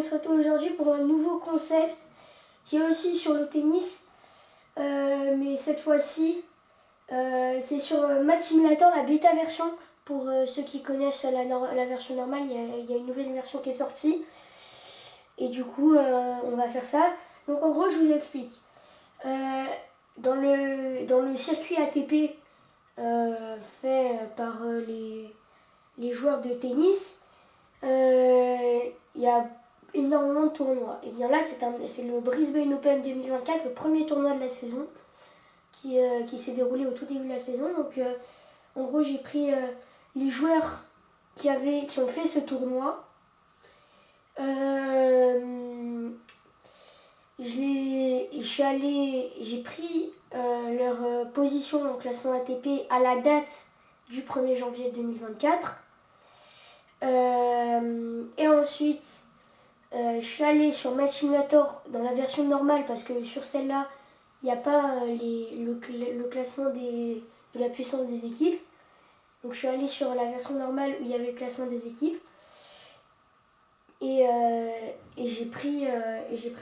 se retrouve aujourd'hui pour un nouveau concept qui est aussi sur le tennis, mais cette fois-ci c'est sur Match Simulator, la bêta version. Pour ceux qui connaissent la version normale, il y a une nouvelle version qui est sortie et du coup on va faire ça. Donc en gros je vous explique. Dans le circuit ATP fait par les joueurs de tennis, il y a énormément de tournois. Et bien là, c'est le Brisbane Open 2024, le premier tournoi de la saison qui s'est déroulé au tout début de la saison. Donc en gros, j'ai pris les joueurs qui ont fait ce tournoi. J'ai pris leur position dans le classement ATP à la date du 1er janvier 2024. Et ensuite, je suis allée sur Match Simulator dans la version normale parce que sur celle-là, il n'y a pas le classement de la puissance des équipes. Donc je suis allée sur la version normale où il y avait le classement des équipes. Et j'ai pris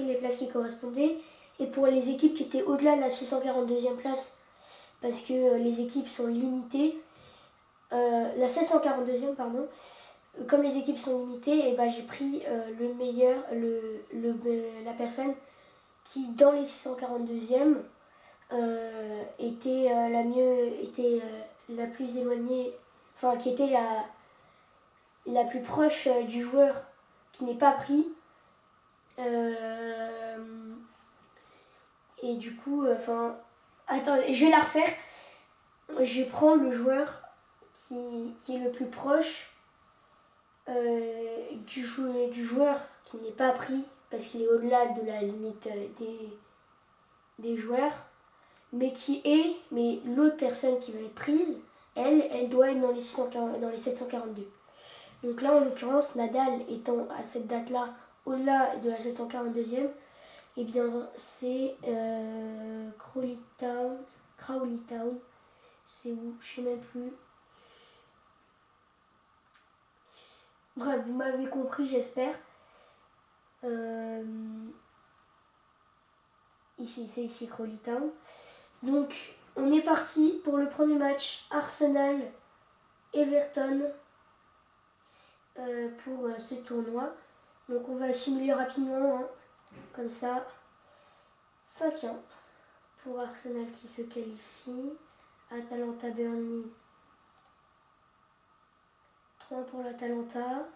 les places qui correspondaient. Et pour les équipes qui étaient au-delà de la 642e place, parce que les équipes sont limitées, la 742e pardon, comme les équipes sont limitées, et ben j'ai pris le meilleur, la personne qui dans les 642e était la plus éloignée, enfin qui était la plus proche du joueur qui n'est pas pris. Et du coup, attendez, je vais la refaire. Je prends le joueur qui est le plus proche du joueur qui n'est pas pris parce qu'il est au-delà de la limite des joueurs, mais l'autre personne qui va être prise, elle doit être dans les 742. Donc là, en l'occurrence, Nadal étant à cette date-là au-delà de la 742e, et bien c'est Crowley Town. C'est où? Je sais même plus. Bref, vous m'avez compris, j'espère. C'est ici Crowley Town. Donc, on est parti pour le premier match Arsenal-Everton pour ce tournoi. Donc, on va simuler rapidement, hein, comme ça. 5-1 pour Arsenal qui se qualifie. Atalanta Burnley. 3 pour l'Atalanta.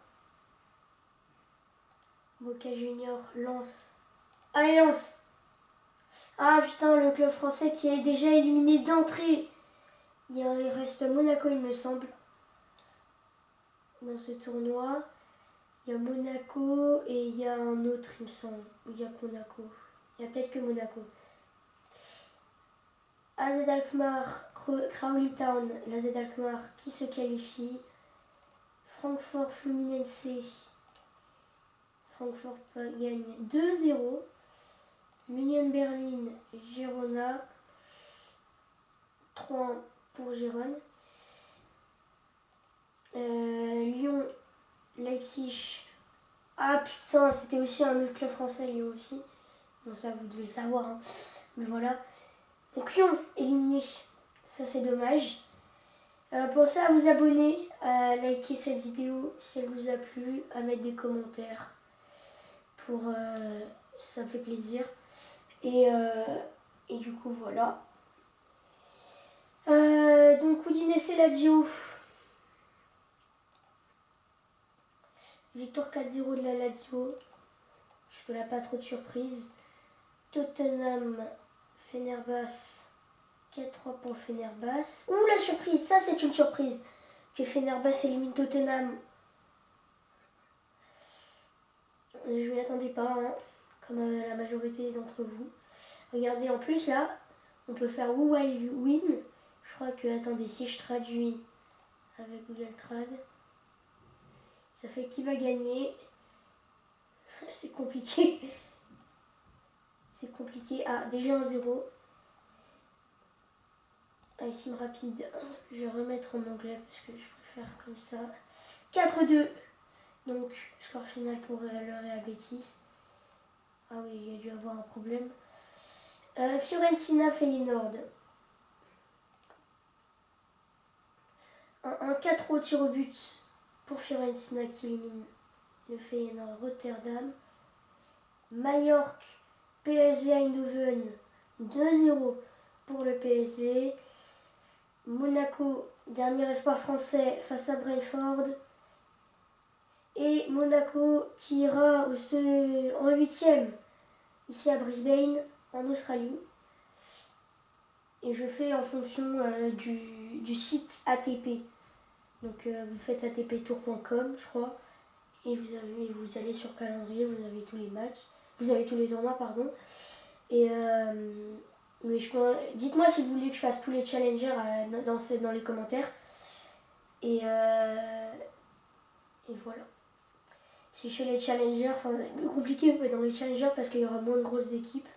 Boca Junior, Lens. Allez, Lens! Ah putain, le club français qui est déjà éliminé d'entrée. Il reste Monaco, il me semble, dans ce tournoi. Il y a Monaco et il y a un autre, il me semble. Ou il y a que Monaco. Il y a peut-être que Monaco. AZ Alkmaar, Crowley Town, l'AZ Alkmaar qui se qualifie. Francfort Fluminense. Francfort gagne 2-0. L'Union Berlin, Girona. 3-1 pour Gérone. Lyon, Leipzig. Ah putain, c'était aussi un autre club français, Lyon aussi. Bon, ça vous devez le savoir, hein. Mais voilà. Donc Lyon éliminé. Ça c'est dommage. Pensez à vous abonner, à liker cette vidéo si elle vous a plu, à mettre des commentaires. Ça me fait plaisir. Et du coup voilà. Donc Udinese Lazio. Victoire 4-0 de la Lazio. Je ne la pas trop de surprise. Tottenham Fenerbahçe. 4-3 pour Fenerbahçe. Ouh, la surprise, ça c'est une surprise. Que Fenerbahçe élimine Tottenham. Je ne m'y attendais pas, hein, comme la majorité d'entre vous. Regardez, en plus là, on peut faire who will win. Je crois que, attendez, si je traduis avec Google Trad, ça fait qui va gagner. C'est compliqué. C'est compliqué. Ah, déjà 1-0. Allez, sim rapide. Je vais remettre en anglais parce que je préfère comme ça. 4-2. Donc, score final pour le Real Betis. Ah oui, il y a dû avoir un problème. Fiorentina Feyenoord. Un 4 au tir au but pour Fiorentina qui élimine le Feyenoord Rotterdam. Majorque PSV Eindhoven 2-0 pour le PSV. Monaco, dernier espoir français face à Brentford. Et Monaco qui ira en 8e ici à Brisbane en Australie. Et je fais en fonction du site ATP. Donc vous faites atptour.com je crois. Et vous allez sur calendrier, vous avez tous les matchs. Vous avez tous les tournois, pardon. Et mais dites-moi si vous voulez que je fasse tous les challengers dans les commentaires. Et voilà. Si je fais les challengers, c'est plus compliqué dans les challengers parce qu'il y aura moins de grosses équipes.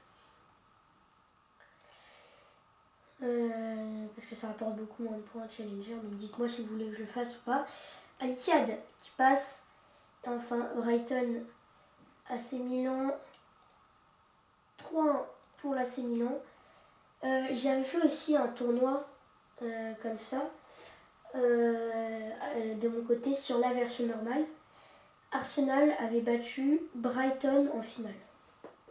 Parce que ça rapporte beaucoup moins de points challenger. Donc dites-moi si vous voulez que je le fasse ou pas. Al-Ittihad qui passe. Enfin, Brighton, AC Milan. 3-1 pour l'AC Milan. J'avais fait aussi un tournoi comme ça de mon côté sur la version normale. Arsenal avait battu Brighton en finale.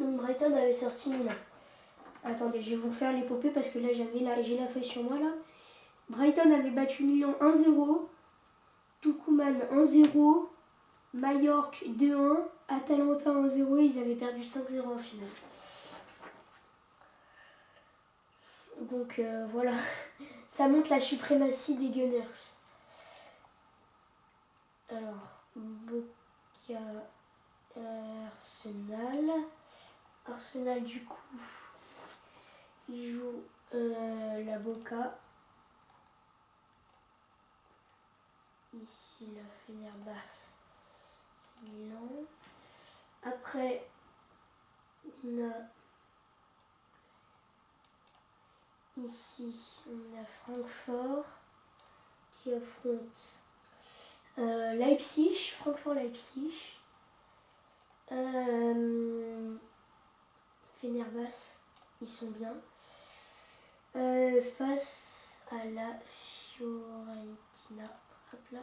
Donc Brighton avait sorti Milan. Attendez, je vais vous refaire l'épopée parce que là j'ai la feuille sur moi là. Brighton avait battu Milan 1-0, Tucumán 1-0, Majorque 2-1, Atalanta 1-0 et ils avaient perdu 5-0 en finale. Donc voilà, ça montre la suprématie des Gunners. Alors, Boca Arsenal. Arsenal du coup, il joue la Boca. Ici la Fenerbahçe, c'est Milan. Après, on a ici, on a Francfort qui affronte Leipzig, Francfort-Leipzig. Fenerbahçe, ils sont bien. Face à la Fiorentina. Hop là.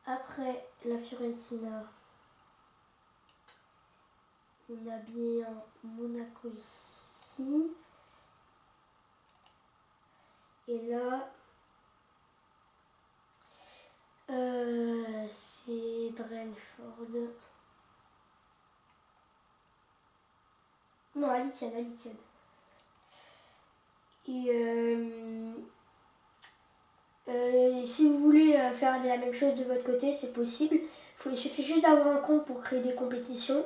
Après la Fiorentina, on a bien Monaco ici. Et là, c'est Brentford. Non, Al-Ittihad. Et si vous voulez faire la même chose de votre côté, c'est possible. Il suffit juste d'avoir un compte pour créer des compétitions.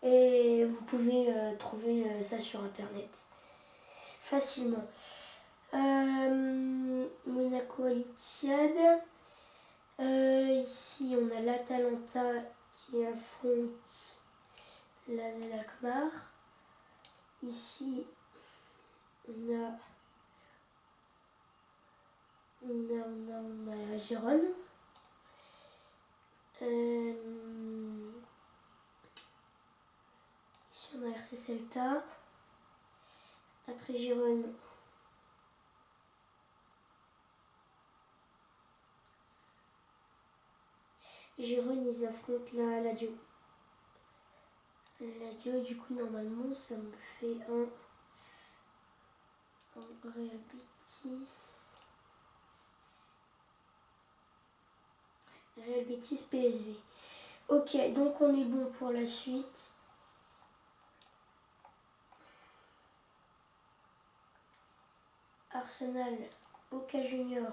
Et vous pouvez trouver ça sur internet facilement. Monaco Al-Ittihad. Ici on a l'Atalanta qui affronte l'AZ Alkmaar. Ici on a la Gérone. Ici on a RC Celta. Après Gérone, ils affrontent la Lazio. Lazio, du coup, normalement, ça me fait un Real Betis PSV. Ok, donc on est bon pour la suite. Arsenal, Boca Junior.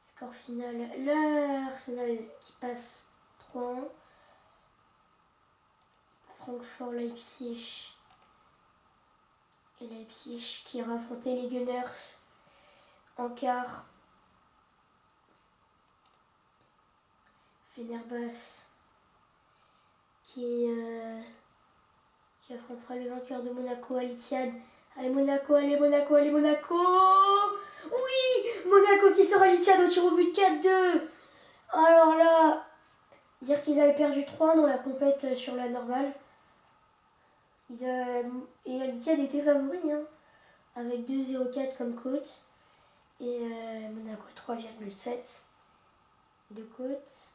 Score final, l'Arsenal qui passe 3-1. Francfort-Leipzig. Et Leipzig qui ira affronter les Gunners en quart. Fenerbahçe qui affrontera le vainqueur de Monaco, Al-Ittihad. Allez Monaco. Oui, Monaco qui sera Al-Ittihad au tir au but 4-2. Oh qu'ils avaient perdu 3 dans la compète sur la normale. Et Al-Ittihad était favori, hein, avec 2,04 comme cote. Et Monaco 3,7 de cote.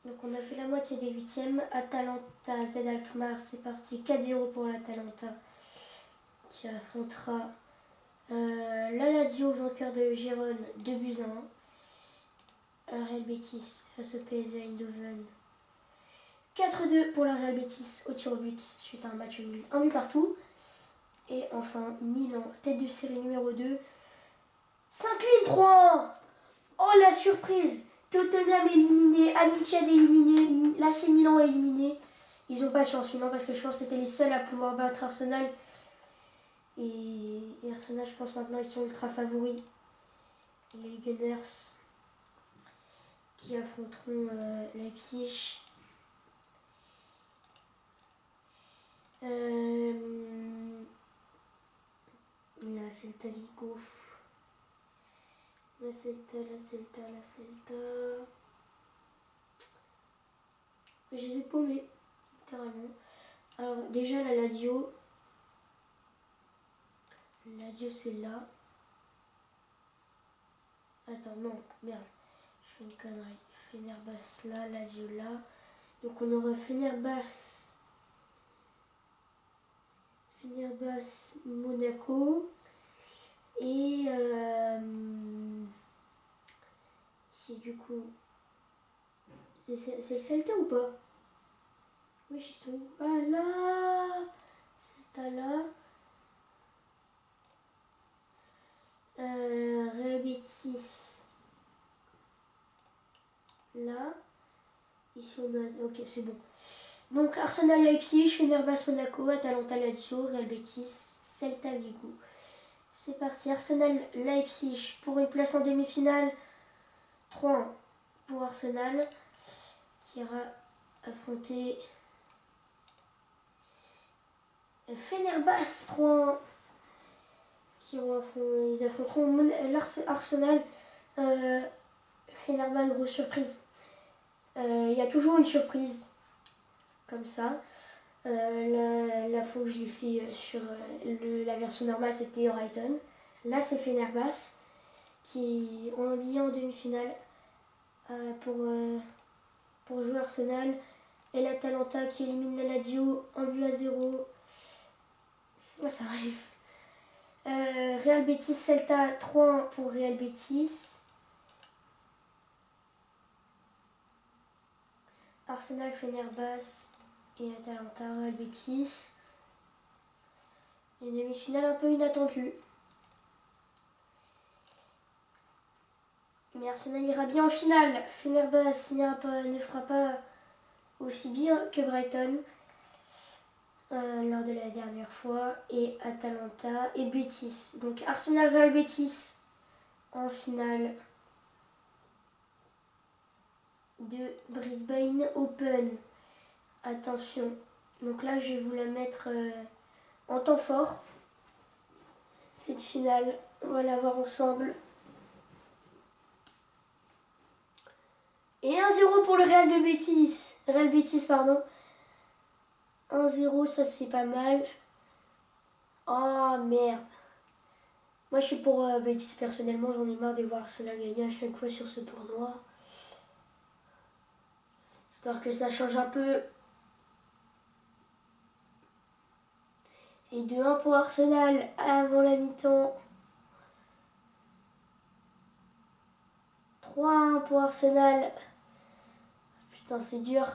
Donc on a fait la moitié des huitièmes. Atalanta Z Alkmaar, c'est parti. 4-0 pour l'Atalanta qui affrontera la Lazio, vainqueur de Gérone, 2-1. Real Betis face au PSV Eindhoven. 4-2 pour la Real Betis au tir au but suite à un match nul, 1 but partout. Et enfin Milan, tête de série numéro 2, s'incline 3. Oh la surprise, Tottenham éliminé, Al-Ittihad éliminé, l'AC Milan éliminé. Ils n'ont pas de chance Milan parce que je pense que c'était les seuls à pouvoir battre Arsenal. Et Arsenal, je pense maintenant ils sont ultra favoris. Les Gunners qui affronteront Leipzig. La Celta Vigo. La Celta. Je les ai paumés, littéralement. Alors déjà la Lazio. Lazio c'est là. Attends, non, merde. Je fais une connerie. Fenerbahçe là, Lazio là. Donc on aura Fenerbahçe, Monaco. Et c'est du coup... C'est le Celta ou pas? Oui, ils sont où? Ah là, Celta là. Real Betis là. Ici on a... Ok, c'est bon. Donc Arsenal Leipzig, Fenerbahçe Monaco, Atalanta Lazio, Real Betis, Celta Vigo. C'est parti, Arsenal Leipzig pour une place en demi-finale. 3-1 pour Arsenal qui ira affronter Fenerbahçe 3-1. Ils affronteront Arsenal. Fenerbahçe, grosse surprise. Il y a toujours une surprise comme ça. La fois où je l'ai fait sur la version normale, c'était Brighton. Là, c'est Fenerbahçe qui ont lié en demi-finale pour jouer Arsenal. Et l'Atalanta qui élimine la Lazio 1-0. Oh, ça arrive. Real Betis Celta 3-1 pour Real Betis. Arsenal Fenerbahçe et Atalanta Real Betis. Une demi-finale un peu inattendue. Mais Arsenal ira bien en finale. Fenerbahçe ne fera pas aussi bien que Brighton lors de la dernière fois. Et Atalanta et Betis. Donc Arsenal Real Betis en finale de Brisbane Open. Attention. Donc là, je vais vous la mettre en temps fort. Cette finale, on va la voir ensemble. Et 1-0 pour le Real Betis. 1-0, ça c'est pas mal. Oh merde. Moi je suis pour Betis personnellement, j'en ai marre de voir cela gagner à chaque fois sur ce tournoi. Histoire que ça change un peu. Et 2-1 pour Arsenal avant la mi-temps. 3-1 pour Arsenal. Putain, c'est dur.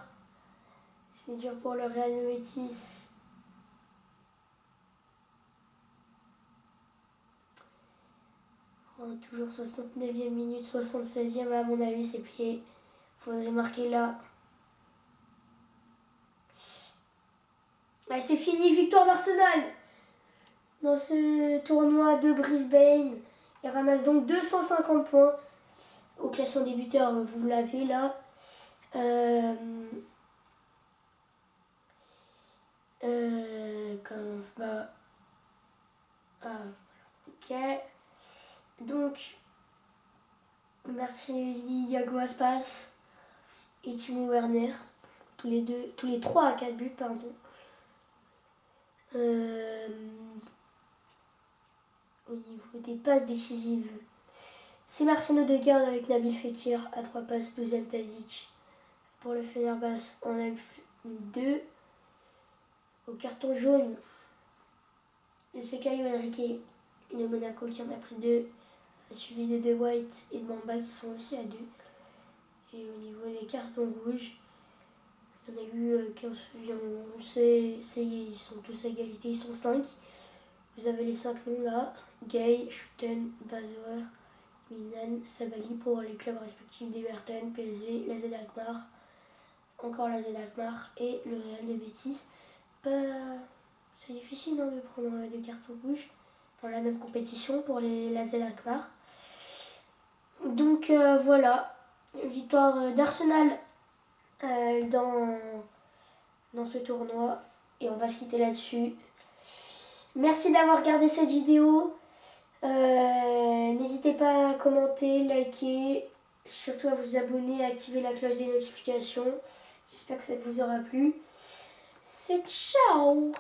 C'est dur pour le Real Betis. On est toujours 69e minute, 76e à mon avis, c'est plié. Faudrait marquer là. Allez, c'est fini, victoire d'Arsenal dans ce tournoi de Brisbane. Il ramasse donc 250 points au classement des buteurs, vous l'avez là. Ok. Donc, Martinelli, Iago Aspas et Timo Werner. Tous les trois à 4 buts, pardon. Au niveau des passes décisives, c'est Marcin Odegaard avec Nabil Fekir à 3 passes, Dusan Tadic. Pour le Fenerbahçe, on a eu 2. Au carton jaune, c'est Caio Henrique de Monaco qui en a pris 2, suivi de De White et de Mamba qui sont aussi à 2. Et au niveau des cartons rouges, il y en a eu 15, ils sont tous à égalité, ils sont 5. Vous avez les 5 noms là, Gay, Schutten, Bazouer, Minan, Sabali pour les clubs respectifs d'Everton, PSV, la Z Alkmaar, encore la Z Alkmaar et le Real de Betis. C'est difficile de prendre des cartons rouges dans la même compétition pour la Z Alkmaar. Donc voilà, victoire d'Arsenal dans ce tournoi et on va se quitter là-dessus. Merci d'avoir regardé cette vidéo. N'hésitez pas à commenter, liker, surtout à vous abonner, à activer la cloche des notifications. J'espère que ça vous aura plu. C'est ciao!